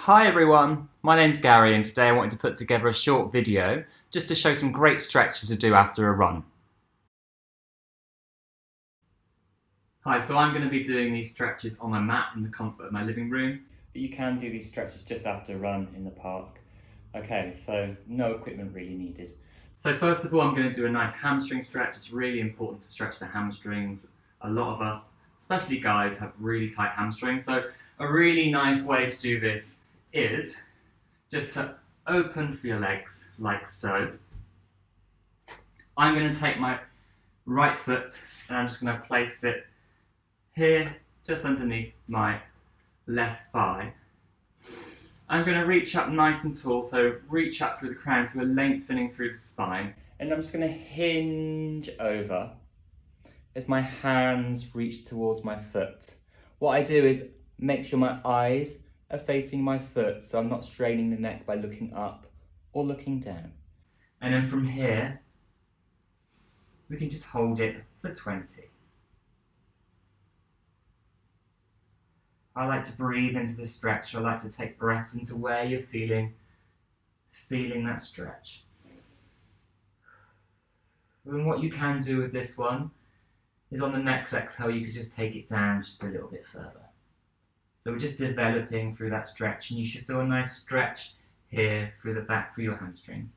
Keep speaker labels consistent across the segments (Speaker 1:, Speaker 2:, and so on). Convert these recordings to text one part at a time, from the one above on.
Speaker 1: Hi everyone, my name's Gary and today I wanted to put together a short video just to show some great stretches to do after a run. Hi, so I'm going to be doing these stretches on my mat in the comfort of my living room, but you can do these stretches just after a run in the park. Okay, so no equipment really needed. So first of all I'm going to do a nice hamstring stretch. It's really important to stretch the hamstrings. A lot of us, especially guys, have really tight hamstrings, so a really nice way to do this is just to open for your legs like so. I'm going to take my right foot and I'm just going to place it here just underneath my left thigh. I'm going to reach up nice and tall, so reach up through the crown, so we're lengthening through the spine, and I'm just going to hinge over as my hands reach towards my foot. What I do is make sure my eyes are facing my foot, so I'm not straining the neck by looking up or looking down. And then from here, we can just hold it for 20. I like to breathe into the stretch. I like to take breaths into where you're feeling that stretch. And what you can do with this one is on the next exhale, you could just take it down just a little bit further. So we're just developing through that stretch, and you should feel a nice stretch here through the back, through your hamstrings.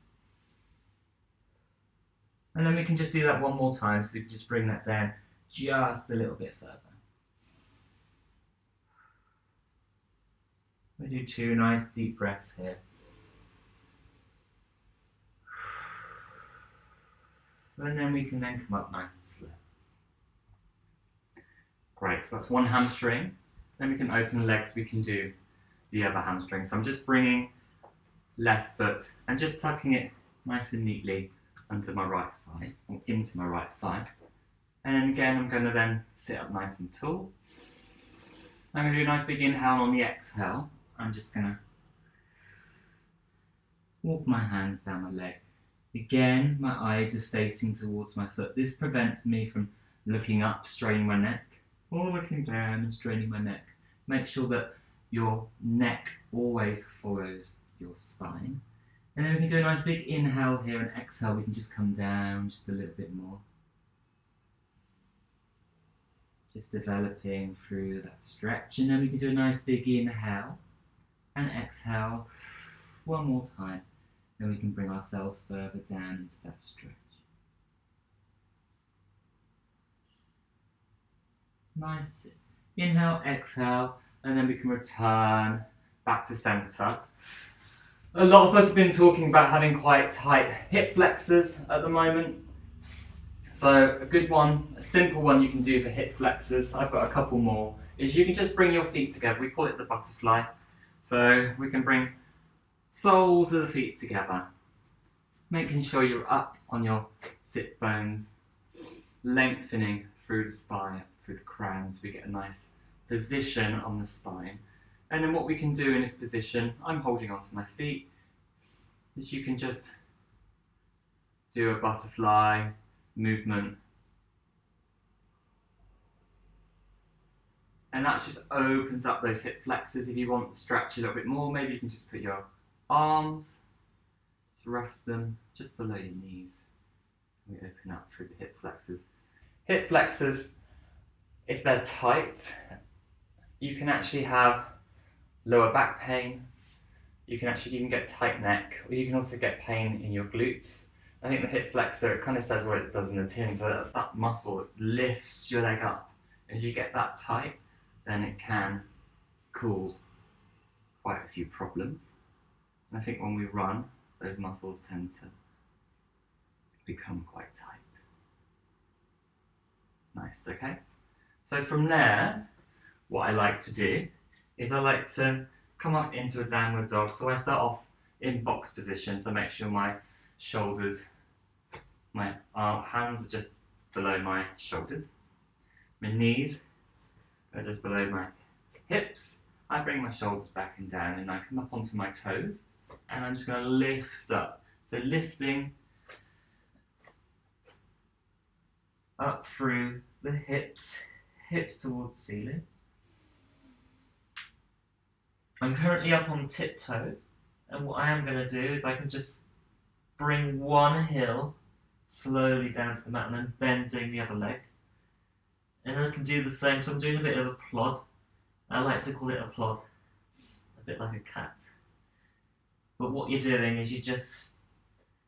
Speaker 1: And then we can just do that one more time, so we can just bring that down just a little bit further. We do 2 nice deep breaths here. And then we can then come up nice and slow. Great, so that's one hamstring. Then we can open the legs, we can do the other hamstring. So I'm just bringing left foot and just tucking it nice and neatly under my right thigh, or into my right thigh. And then again, I'm going to then sit up nice and tall. I'm going to do a nice big inhale. On the exhale, I'm just going to walk my hands down my leg. Again, my eyes are facing towards my foot. This prevents me from looking up, straining my neck, or looking down and straining my neck. Make sure that your neck always follows your spine. And then we can do a nice big inhale here, and exhale, we can just come down just a little bit more. Just developing through that stretch, and then we can do a nice big inhale and exhale one more time. Then we can bring ourselves further down into that stretch. Nice. Inhale, exhale, and then we can return back to center. A lot of us have been talking about having quite tight hip flexors at the moment. So a good one, a simple one you can do for hip flexors, I've got a couple more, is you can just bring your feet together. We call it the butterfly. So we can bring soles of the feet together, making sure you're up on your sit bones, lengthening through the spine, through the crown, so we get a nice position on the spine. And then what we can do in this position, I'm holding onto my feet, is you can just do a butterfly movement. And that just opens up those hip flexors. If you want to stretch a little bit more, maybe you can just put your arms, just rest them just below your knees. We open up through the hip flexors. Hip flexors, if they're tight, you can actually have lower back pain. You can actually even get tight neck, or you can also get pain in your glutes. I think the hip flexor, it kind of says what it does in the tin, so that's that muscle that lifts your leg up. And if you get that tight, then it can cause quite a few problems. And I think when we run, those muscles tend to become quite tight. Nice, okay? So from there, what I like to do is I like to come up into a downward dog. So I start off in box position, so make sure my shoulders, my hands are just below my shoulders. My knees are just below my hips. I bring my shoulders back and down, and I come up onto my toes, and I'm just going to lift up. So lifting up through the hips towards ceiling.
Speaker 2: I'm currently up on tiptoes, and what I am going to do is I can just bring one heel slowly down to the mat and then bending the other leg. And I can do the same, so I'm doing a bit of a plod. I like to call it a plod, a bit like a cat. But what you're doing is you're just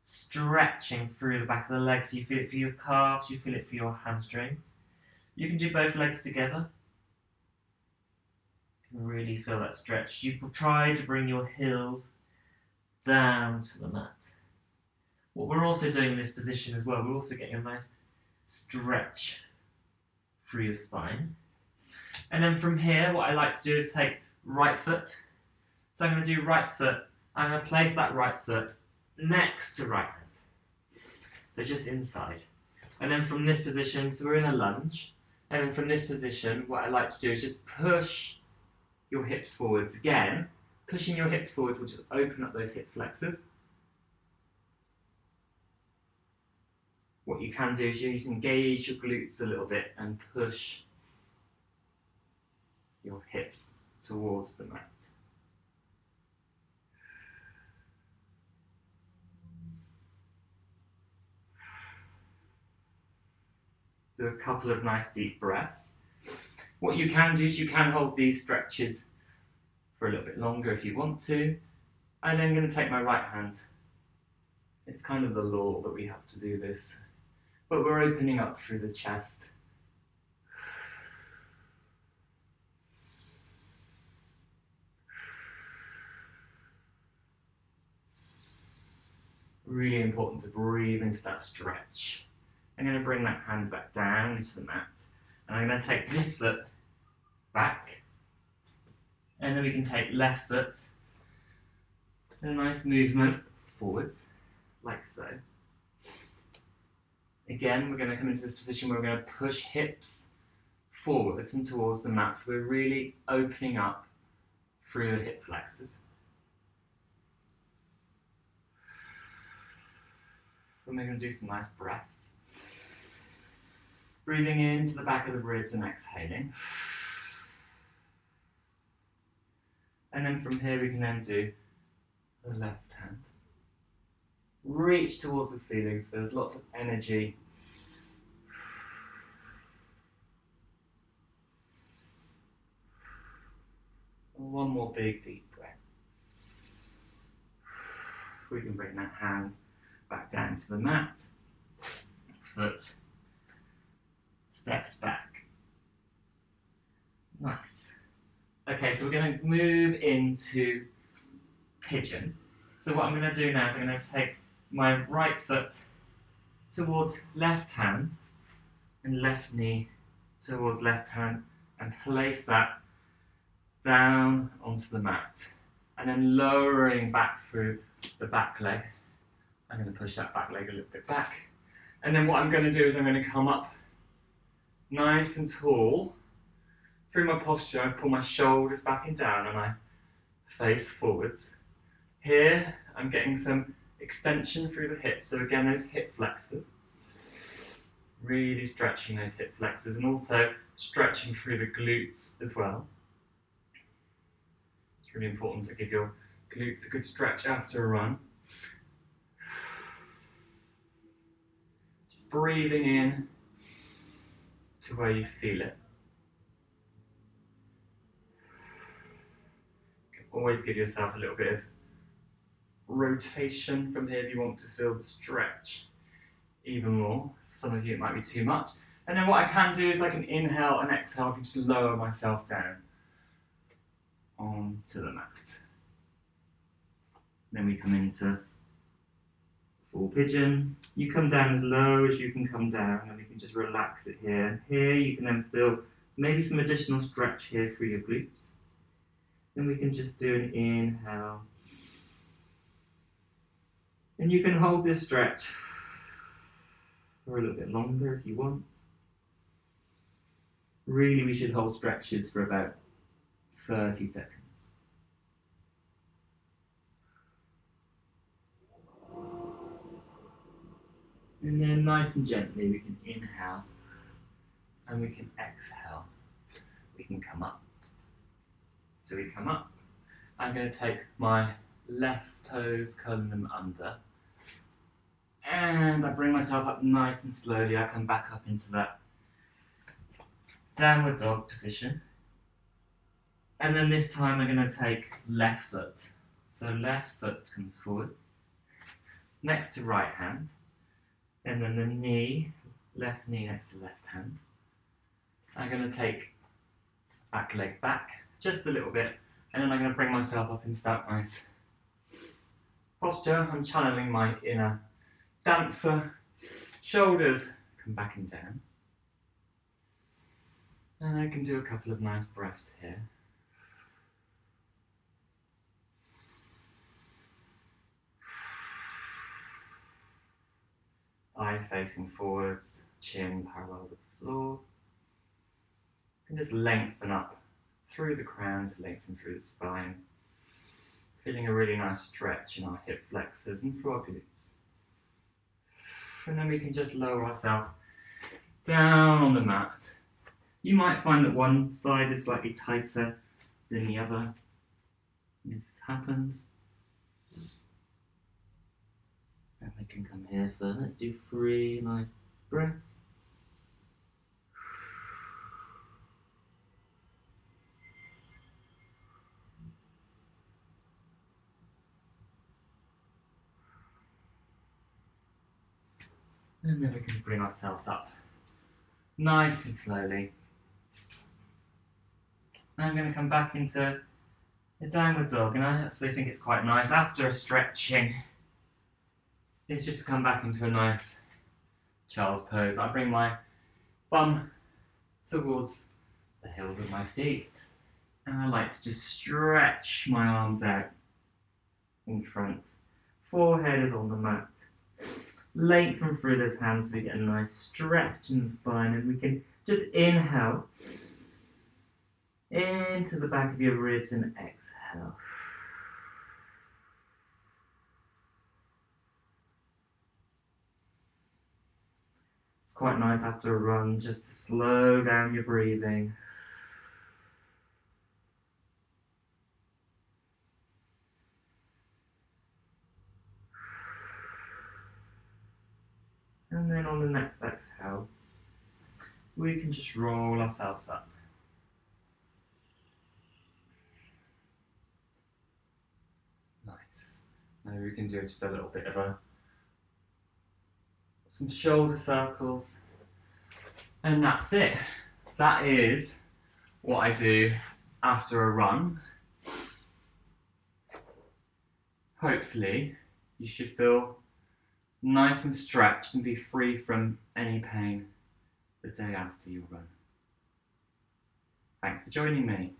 Speaker 2: stretching through the back of the legs. So you feel it for your calves, you feel it for your hamstrings. You can do both legs together. You can really feel that stretch. You try to bring your heels down to the mat. What we're also doing in this position as well, we're also getting a nice stretch through your spine. And then from here, what I like to do is take right foot. So I'm going to do right foot. I'm going to place that right foot next to right hand. So just inside. And then from this position, so we're in a lunge. And then from this position, what I like to do is just push your hips forwards. Again, pushing your hips forwards will just open up those hip flexors. What you can do is you can engage your glutes a little bit and push your hips towards the mat. Do a couple of nice deep breaths. What you can do is you can hold these stretches for a little bit longer if you want to. And then I'm going to take my right hand. It's kind of the law that we have to do this. But we're opening up through the chest. Really important to breathe into that stretch. I'm going to bring that hand back down to the mat. And I'm going to take this foot back. And then we can take left foot. And a nice movement forwards, like so. Again, we're going to come into this position where we're going to push hips forwards and towards the mat. So we're really opening up through the hip flexors. And we're going to do some nice breaths. Breathing into the back of the ribs and exhaling. And then from here we can then do the left hand. Reach towards the ceiling so there's lots of energy. And one more big deep breath. We can bring that hand back down to the mat. Foot steps back. Nice. Okay, so we're going to move into pigeon. So what I'm going to do now is I'm going to take my right foot towards left hand and left knee towards left hand and place that down onto the mat. And then lowering back through the back leg. I'm going to push that back leg a little bit back. And then what I'm going to do is I'm going to come up nice and tall. Through my posture, I pull my shoulders back and down and I face forwards. Here, I'm getting some extension through the hips. So again, those hip flexors. Really stretching those hip flexors and also stretching through the glutes as well. It's really important to give your glutes a good stretch after a run. Just breathing in to where you feel it. You can always give yourself a little bit of rotation from here if you want to feel the stretch even more. For some of you it might be too much. And then what I can do is I can inhale and exhale. I can just lower myself down onto the mat. Then we come into full pigeon. You come down as low as you can come down and we can just relax it here. Here you can then feel maybe some additional stretch here through your glutes. Then we can just do an inhale. And you can hold this stretch for a little bit longer if you want. Really, we should hold stretches for about 30 seconds. And then nice and gently we can inhale and we can exhale. We can come up. So we come up
Speaker 1: I'm going to take my left toes, curling them under, and I bring myself up nice and slowly. I come back up into that downward dog position. And then this time I'm going to take left foot. So left foot comes forward, next to right hand, and then the knee, left knee next to left hand. I'm going to take back leg back just a little bit, and then I'm going to bring myself up into that nice posture. I'm channeling my inner dancer. Shoulders come back and down. And I can do a couple of nice breaths here. Eyes facing forwards, chin parallel with the floor. And just lengthen up through the crown to lengthen through the spine. Feeling a really nice stretch in our hip flexors and through our glutes. And then we can just lower ourselves down on the mat. You might find that one side is slightly tighter than the other. If it happens. And we can come here for, let's do 3 nice breaths. And then we can bring ourselves up nice and slowly. I'm going to come back into a downward dog, and I actually think it's quite nice after a stretching. It's just to come back into a nice child's pose. I bring my bum towards the heels of my feet, and I like to just stretch my arms out in front. Forehead is on the mat. Lengthen through those hands so we get a nice stretch in the spine, and we can just inhale into the back of your ribs and exhale. It's quite nice after a run just to slow down your breathing. And then on the next exhale, we can just roll ourselves up. Nice. Maybe we can do just a little bit of some shoulder circles. And that's it. That is what I do after a run. Hopefully, you should feel nice and stretched and be free from any pain the day after you run. Thanks for joining me.